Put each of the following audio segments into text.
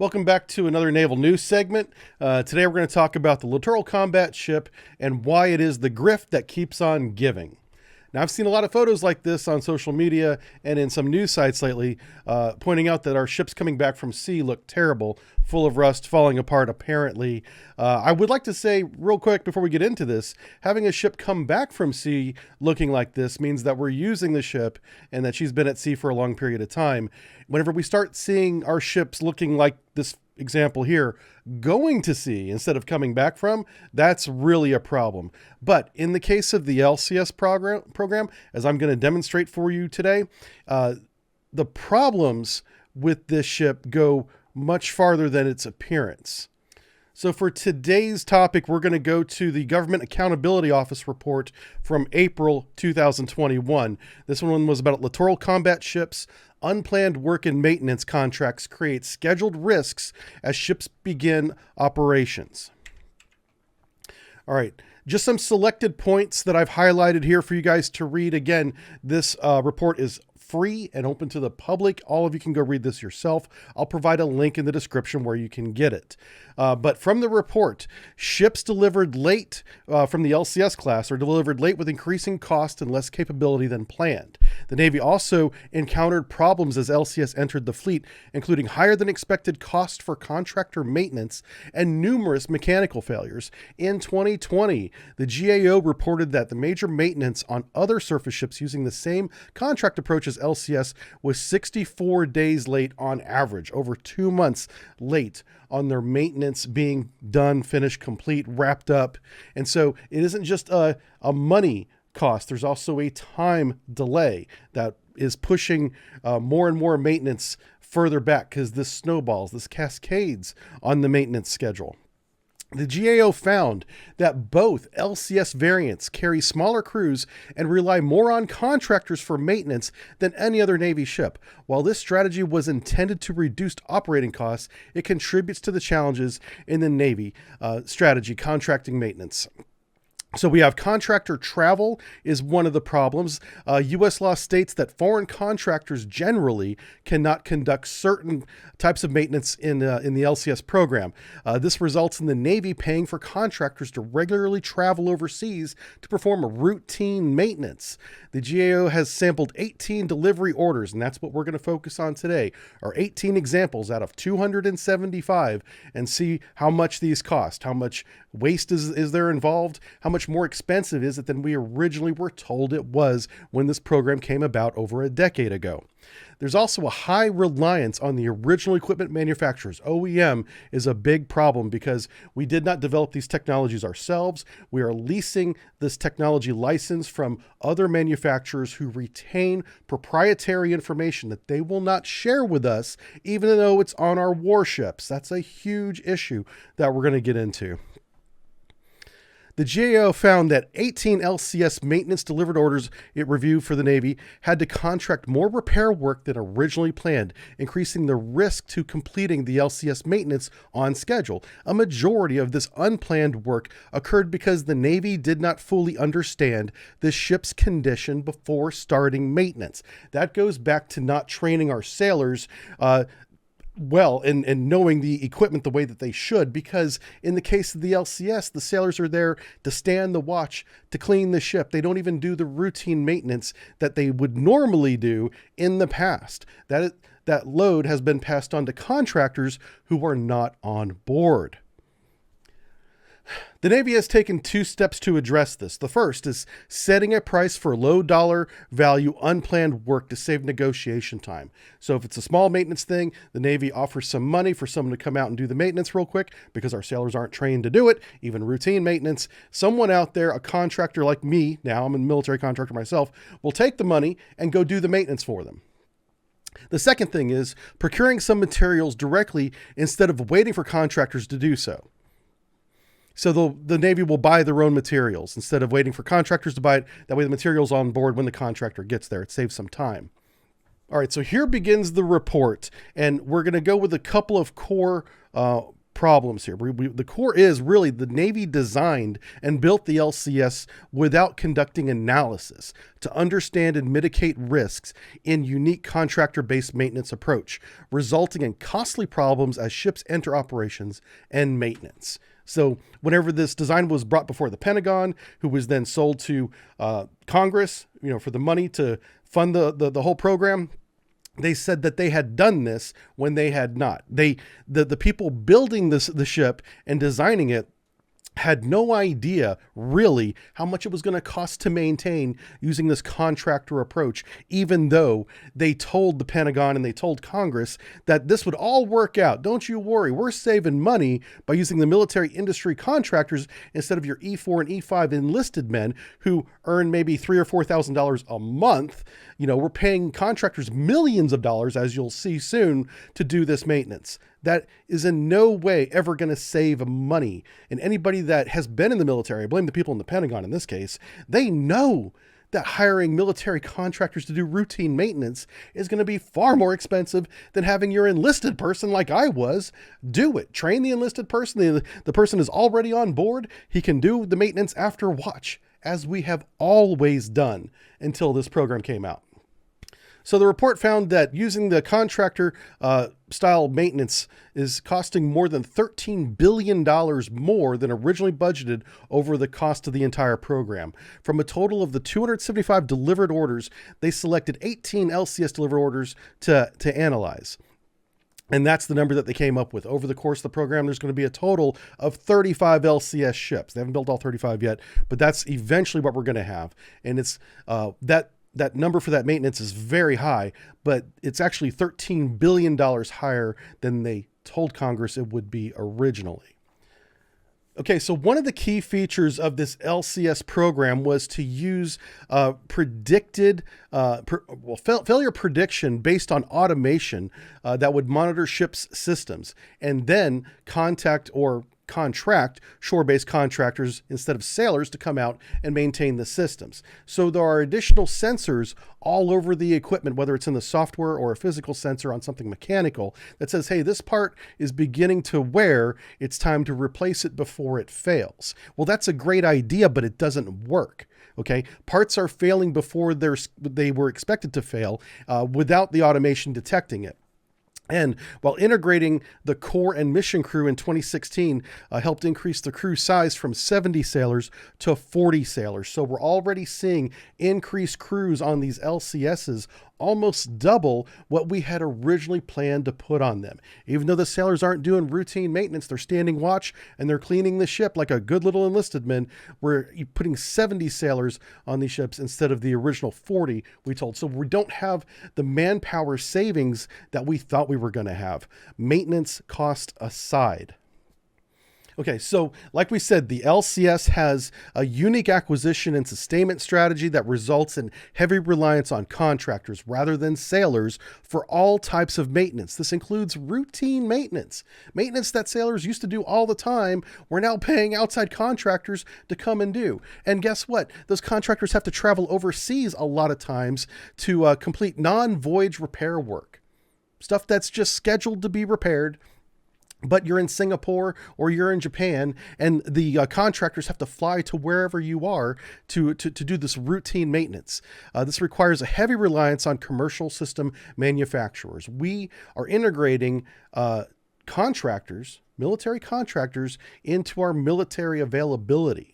Welcome back to another naval news segment. Today we're going to talk about the littoral combat ship and why it is the Grift that keeps on giving. Now, I've seen a lot of photos like this on social media and in some news sites lately, pointing out that our ships coming back from sea look terrible, full of rust, falling apart apparently. I would like to say real quick before we get into this, having a ship come back from sea looking like this means that we're using the ship and that she's been at sea for a long period of time. Whenever we start seeing our ships looking like this example here, going to sea instead of coming back from, that's really a problem. But in the case of the LCS program, as I'm going to demonstrate for you today, the problems with this ship go much farther than its appearance. So for today's topic, we're going to go to the Government Accountability Office report from April 2021. This one was about littoral combat ships. Unplanned work and maintenance contracts create scheduled risks as ships begin operations. All right, just some selected points that I've highlighted here for you guys to read. Again, this report is free and open to the public. All of you can go read this yourself. I'll provide a link in the description where you can get it. But from the report, ships delivered late from the LCS class are delivered late with increasing cost and less capability than planned. The Navy also encountered problems as LCS entered the fleet, including higher than expected cost for contractor maintenance and numerous mechanical failures. In 2020, the GAO reported that the major maintenance on other surface ships using the same contract approach as LCS was 64 days late on average, over 2 months late on their maintenance being done, finished, complete, wrapped up. And so it isn't just a money cost. There's also a time delay that is pushing more and more maintenance further back because this snowballs, this cascades on the maintenance schedule. The GAO found that both LCS variants carry smaller crews and rely more on contractors for maintenance than any other Navy ship. While this strategy was intended to reduce operating costs, it contributes to the challenges in the Navy strategy, contracting maintenance. So we have contractor travel is one of the problems. U.S. law states that foreign contractors generally cannot conduct certain types of maintenance in the LCS program. This results in the Navy paying for contractors to regularly travel overseas to perform a routine maintenance. The GAO has sampled 18 delivery orders, and that's what we're going to focus on today, are 18 examples out of 275, and see how much these cost, how much waste is there involved, how much more expensive is it than we originally were told it was when this program came about over a decade ago. There's also a high reliance on the original equipment manufacturers. OEM is a big problem because we did not develop these technologies ourselves. We are leasing this technology license from other manufacturers who retain proprietary information that they will not share with us, even though it's on our warships. That's a huge issue that we're going to get into. The GAO found that 18 LCS maintenance delivered orders it reviewed for the Navy had to contract more repair work than originally planned, increasing the risk to completing the LCS maintenance on schedule. A majority of this unplanned work occurred because the Navy did not fully understand the ship's condition before starting maintenance. That goes back to not training our sailors well and knowing the equipment the way that they should, because in the case of the LCS, the sailors are there to stand the watch, to clean the ship. They don't even do the routine maintenance that they would normally do in the past. That load has been passed on to contractors who are not on board. The Navy has taken 2 steps to address this. The first is setting a price for low dollar value unplanned work to save negotiation time. So if it's a small maintenance thing, the Navy offers some money for someone to come out and do the maintenance real quick because our sailors aren't trained to do it, even routine maintenance. Someone out there, a contractor like me, now I'm a military contractor myself, will take the money and go do the maintenance for them. The second thing is procuring some materials directly instead of waiting for contractors to do so. So the Navy will buy their own materials instead of waiting for contractors to buy it. That way the material's on board when the contractor gets there. It saves some time. All right, so here begins the report, and we're going to go with a couple of core problems here. The core is really the Navy designed and built the LCS without conducting analysis to understand and mitigate risks in unique contractor-based maintenance approach, resulting in costly problems as ships enter operations and maintenance. So whenever this design was brought before the Pentagon, who was then sold to Congress, for the money to fund the whole program, they said that they had done this when they had not. The people building the ship and designing it had no idea really how much it was going to cost to maintain using this contractor approach, even though they told the Pentagon and they told Congress that this would all work out. Don't you worry. We're saving money by using the military industry contractors instead of your E4 and E5 enlisted men who earn maybe $3,000 or $4,000 a month. We're paying contractors millions of dollars, as you'll see soon, to do this maintenance. That is in no way ever going to save money. And anybody that has been in the military, I blame the people in the Pentagon in this case, they know that hiring military contractors to do routine maintenance is going to be far more expensive than having your enlisted person, like I was, do it. Train the enlisted person. The person is already on board. He can do the maintenance after watch, as we have always done until this program came out. So the report found that using the contractor style maintenance is costing more than $13 billion more than originally budgeted over the cost of the entire program. From a total of the 275 delivered orders, they selected 18 LCS delivered orders to analyze. And that's the number that they came up with. Over the course of the program, there's going to be a total of 35 LCS ships. They haven't built all 35 yet, but that's eventually what we're going to have. And it's that number for that maintenance is very high, but it's actually $13 billion higher than they told Congress it would be originally. Okay, so one of the key features of this LCS program was to use failure prediction based on automation that would monitor ships' systems and then contract shore-based contractors instead of sailors to come out and maintain the systems. So there are additional sensors all over the equipment, whether it's in the software or a physical sensor on something mechanical that says, hey, this part is beginning to wear. It's time to replace it before it fails. Well, that's a great idea, but it doesn't work. Okay, parts are failing before they were expected to fail without the automation detecting it. And while integrating the core and mission crew in 2016 helped increase the crew size from 70 sailors to 40 sailors. So we're already seeing increased crews on these LCSs, almost double what we had originally planned to put on them. Even though the sailors aren't doing routine maintenance, they're standing watch and they're cleaning the ship like a good little enlisted men. We're putting 70 sailors on these ships instead of the original 40 we told. So we don't have the manpower savings that we thought we were going to have, maintenance cost aside. Okay, so like we said, the LCS has a unique acquisition and sustainment strategy that results in heavy reliance on contractors rather than sailors for all types of maintenance. This includes routine maintenance that sailors used to do all the time. We're now paying outside contractors to come and do. And guess what? Those contractors have to travel overseas a lot of times to complete non-voyage repair work. Stuff that's just scheduled to be repaired, but you're in Singapore or you're in Japan, and the contractors have to fly to wherever you are to do this routine maintenance. This requires a heavy reliance on commercial system manufacturers. We are integrating contractors, military contractors, into our military availability.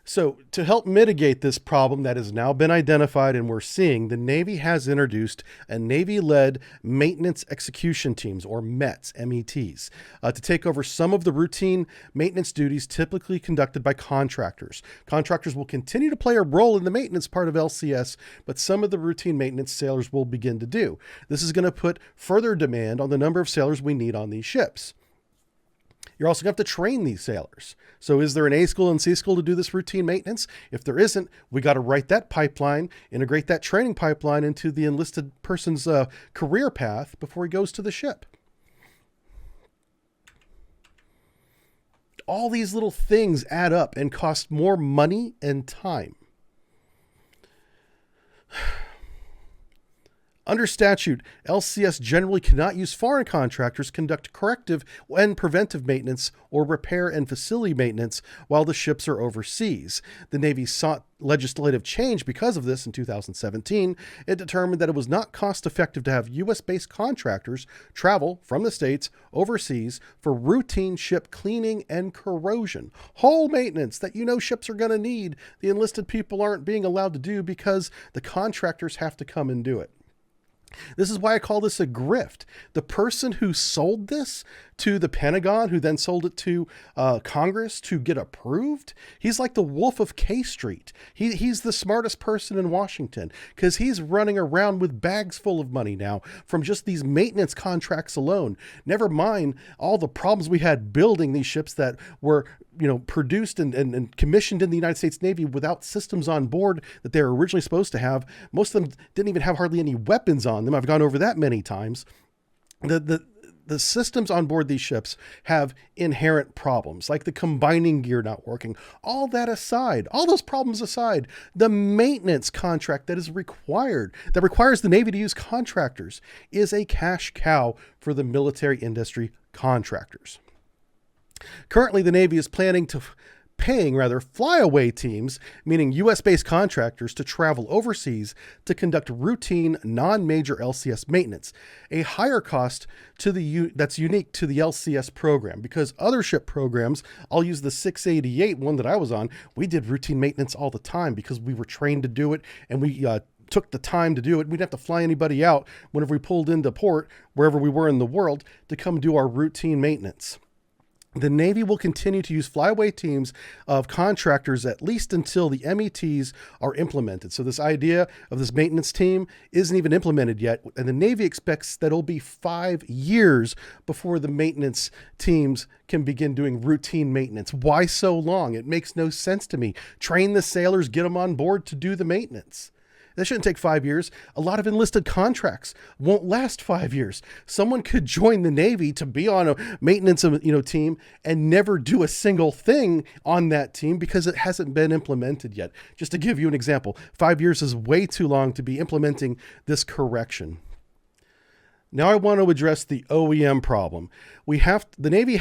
So to help mitigate this problem that has now been identified and we're seeing, the Navy has introduced a Navy-led maintenance execution teams, or METs, M-E-Ts, to take over some of the routine maintenance duties typically conducted by contractors. Contractors will continue to play a role in the maintenance part of LCS, but some of the routine maintenance sailors will begin to do. This is going to put further demand on the number of sailors we need on these ships. You're also going to have to train these sailors. So is there an A school and C school to do this routine maintenance? If there isn't, we got to write that pipeline, integrate that training pipeline into the enlisted person's career path before he goes to the ship. All these little things add up and cost more money and time. Under statute, LCS generally cannot use foreign contractors to conduct corrective and preventive maintenance or repair and facility maintenance while the ships are overseas. The Navy sought legislative change because of this in 2017. It determined that it was not cost-effective to have U.S.-based contractors travel from the States overseas for routine ship cleaning and corrosion. Hull maintenance that ships are going to need. The enlisted people aren't being allowed to do because the contractors have to come and do it. This is why I call this a grift. The person who sold this to the Pentagon, who then sold it to Congress to get approved, he's like the Wolf of K Street. He's the smartest person in Washington because he's running around with bags full of money now from just these maintenance contracts alone. Never mind all the problems we had building these ships that were produced and commissioned in the United States Navy without systems on board that they were originally supposed to have. Most of them didn't even have hardly any weapons on them. I've gone over that many times. The systems on board these ships have inherent problems, like the combining gear not working. All that aside, all those problems aside, the maintenance contract that requires the Navy to use contractors is a cash cow for the military industry contractors. Currently, the Navy is paying flyaway teams, meaning U.S.-based contractors, to travel overseas to conduct routine, non-major LCS maintenance, a higher cost that's unique to the LCS program, because other ship programs, I'll use the 688 one that I was on, we did routine maintenance all the time because we were trained to do it, and we took the time to do it. We didn't have to fly anybody out whenever we pulled into port, wherever we were in the world, to come do our routine maintenance. The Navy will continue to use flyaway teams of contractors at least until the METs are implemented. So this idea of this maintenance team isn't even implemented yet, and the Navy expects that it'll be 5 years before the maintenance teams can begin doing routine maintenance. Why so long? It makes no sense to me. Train the sailors, get them on board to do the maintenance. That shouldn't take 5 years. A lot of enlisted contracts won't last 5 years. Someone could join the Navy to be on a maintenance team and never do a single thing on that team because it hasn't been implemented yet. Just to give you an example, 5 years is way too long to be implementing this correction. Now I want to address the OEM problem. The Navy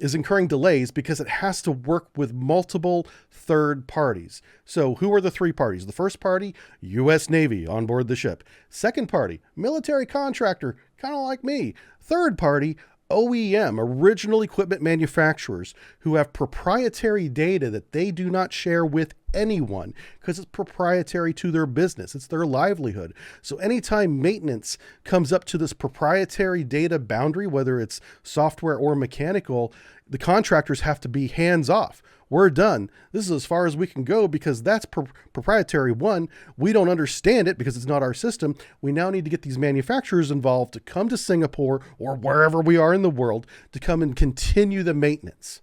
is incurring delays because it has to work with multiple third parties. So who are the three parties? The first party, U.S. Navy on board the ship. Second party, military contractor, kind of like me. Third party, OEM, original equipment manufacturers, who have proprietary data that they do not share with anyone because it's proprietary to their business. It's their livelihood. So anytime maintenance comes up to this proprietary data boundary, whether it's software or mechanical, the contractors have to be hands off. We're done. This is as far as we can go because that's proprietary. One, we don't understand it because it's not our system. We now need to get these manufacturers involved to come to Singapore or wherever we are in the world to come and continue the maintenance.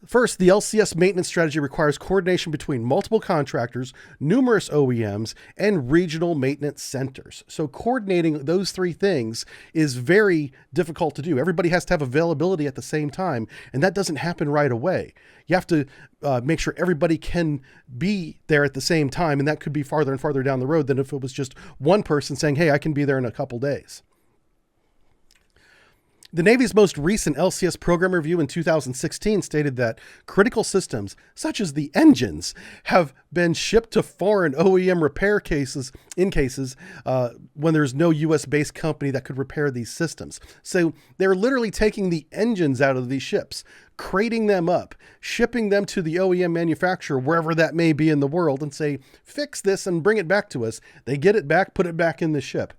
First, the LCS maintenance strategy requires coordination between multiple contractors, numerous OEMs, and regional maintenance centers. So coordinating those three things is very difficult to do. Everybody has to have availability at the same time, and that doesn't happen right away. You have to make sure everybody can be there at the same time, and that could be farther and farther down the road than if it was just one person saying, hey, I can be there in a couple days. The Navy's most recent LCS program review in 2016 stated that critical systems, such as the engines, have been shipped to foreign OEM repair cases when there's no US-based company that could repair these systems. So they're literally taking the engines out of these ships, crating them up, shipping them to the OEM manufacturer, wherever that may be in the world, and say, fix this and bring it back to us. They get it back, put it back in the ship,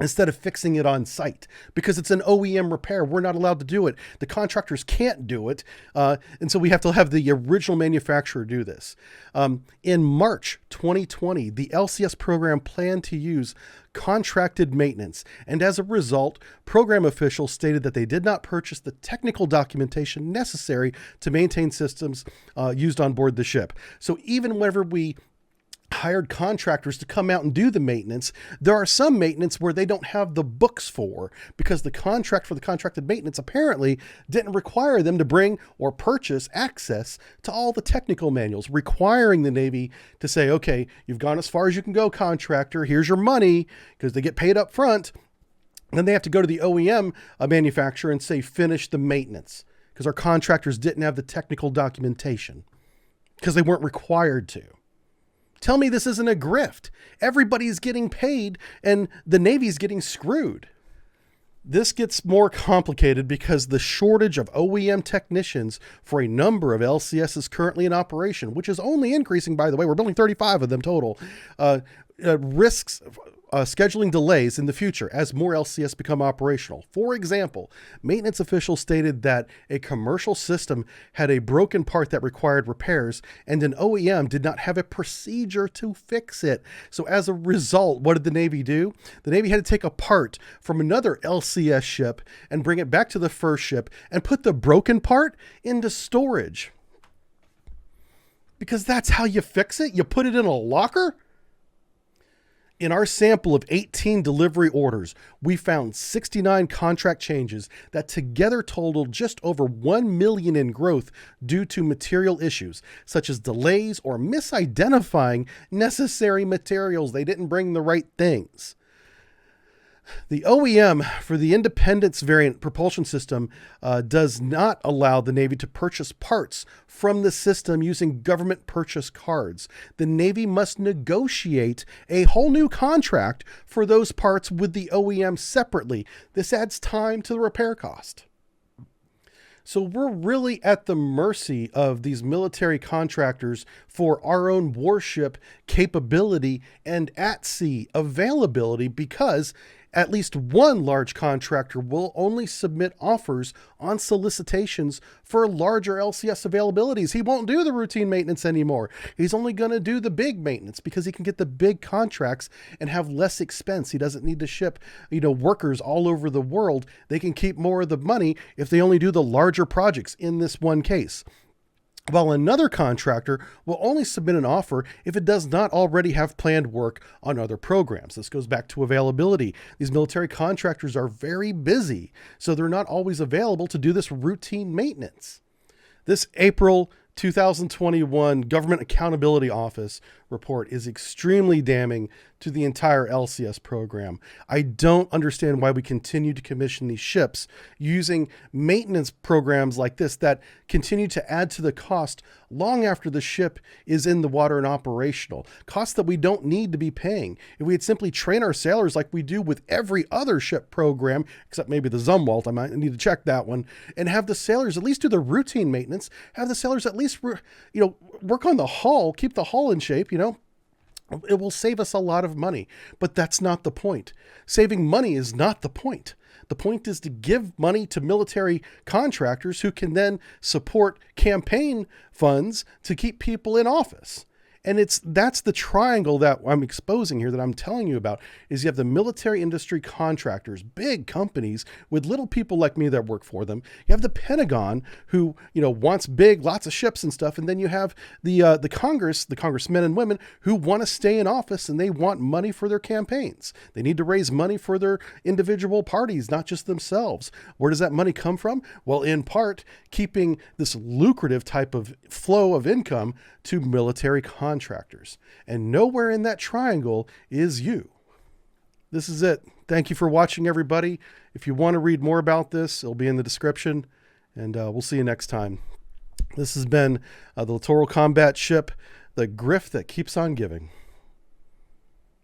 instead of fixing it on site, because it's an OEM repair. We're not allowed to do it. The contractors can't do it. And so we have to have the original manufacturer do this. In March 2020, the LCS program planned to use contracted maintenance. And as a result, program officials stated that they did not purchase the technical documentation necessary to maintain systems used on board the ship. So even whenever we hired contractors to come out and do the maintenance. There are some maintenance where they don't have the books for, because the contract for the contracted maintenance apparently didn't require them to bring or purchase access to all the technical manuals, requiring the Navy to say, okay, you've gone as far as you can go, contractor, here's your money, because they get paid up front. And then they have to go to the OEM manufacturer and say, finish the maintenance, because our contractors didn't have the technical documentation, because they weren't required to. Tell me this isn't a grift. Everybody's getting paid and the Navy's getting screwed. This gets more complicated because the shortage of OEM technicians for a number of LCSs currently in operation, which is only increasing, by the way, we're building 35 of them total, risks scheduling delays in the future as more LCS become operational. For example, maintenance officials stated that a commercial system had a broken part that required repairs, and an OEM did not have a procedure to fix it. So as a result, what did the Navy do? The Navy had to take a part from another LCS ship and bring it back to the first ship and put the broken part into storage. Because that's how you fix it? You put it in a locker? In our sample of 18 delivery orders, we found 69 contract changes that together totaled just over 1 million in growth due to material issues, such as delays or misidentifying necessary materials. They didn't bring the right things. The OEM for the Independence variant propulsion system does not allow the Navy to purchase parts from the system using government purchase cards. The Navy must negotiate a whole new contract for those parts with the OEM separately. This adds time to the repair cost. So we're really at the mercy of these military contractors for our own warship capability and at-sea availability, because at least one large contractor will only submit offers on solicitations for larger LCS availabilities. He won't do the routine maintenance anymore. He's only going to do the big maintenance because he can get the big contracts and have less expense. He doesn't need to ship, workers all over the world. They can keep more of the money if they only do the larger projects in this one case. While another contractor will only submit an offer if it does not already have planned work on other programs. This goes back to availability. These military contractors are very busy, so they're not always available to do this routine maintenance. This April 2021 Government Accountability Office report is extremely damning to the entire LCS program. I don't understand why we continue to commission these ships using maintenance programs like this that continue to add to the cost long after the ship is in the water and operational. Costs that we don't need to be paying. If we had simply trained our sailors like we do with every other ship program, except maybe the Zumwalt, I might need to check that one, and have the sailors at least do the routine maintenance, have the sailors at least work on the hull, keep the hull in shape, it will save us a lot of money. But that's not the point. Saving money is not the point. The point is to give money to military contractors who can then support campaign funds to keep people in office. And that's the triangle that I'm exposing here, that I'm telling you about, is you have the military industry contractors, big companies with little people like me that work for them. You have the Pentagon, who, wants lots of ships and stuff. And then you have the Congress, the congressmen and women who want to stay in office and they want money for their campaigns. They need to raise money for their individual parties, not just themselves. Where does that money come from? Well, in part, keeping this lucrative type of flow of income to military contractors. And nowhere in that triangle is you. This is it. Thank you for watching, everybody. If you want to read more about this, it'll be in the description, and we'll see you next time. This has been the littoral combat ship, the Grift that keeps on giving.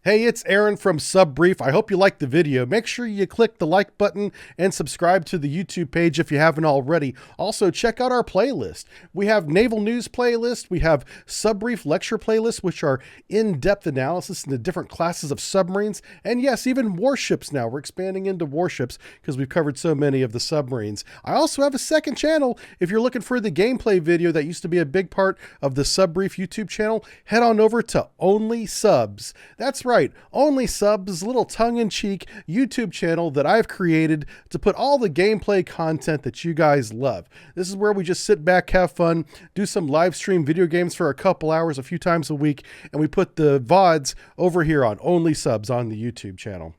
Hey, it's Aaron from Subbrief. I hope you liked the video. Make sure you click the like button and subscribe to the YouTube page if you haven't already. Also, check out our playlist. We have Naval News playlist. We have Subbrief lecture playlists, which are in-depth analysis into different classes of submarines. And yes, even warships now. We're expanding into warships because we've covered so many of the submarines. I also have a second channel. If you're looking for the gameplay video that used to be a big part of the Subbrief YouTube channel, head on over to OnlySubs. That's right. right, OnlySubs is a little tongue-in-cheek YouTube channel that I've created to put all the gameplay content that you guys love. This is where we just sit back, have fun, do some live stream video games for a couple hours a few times a week, and we put the VODs over here on OnlySubs on the YouTube channel.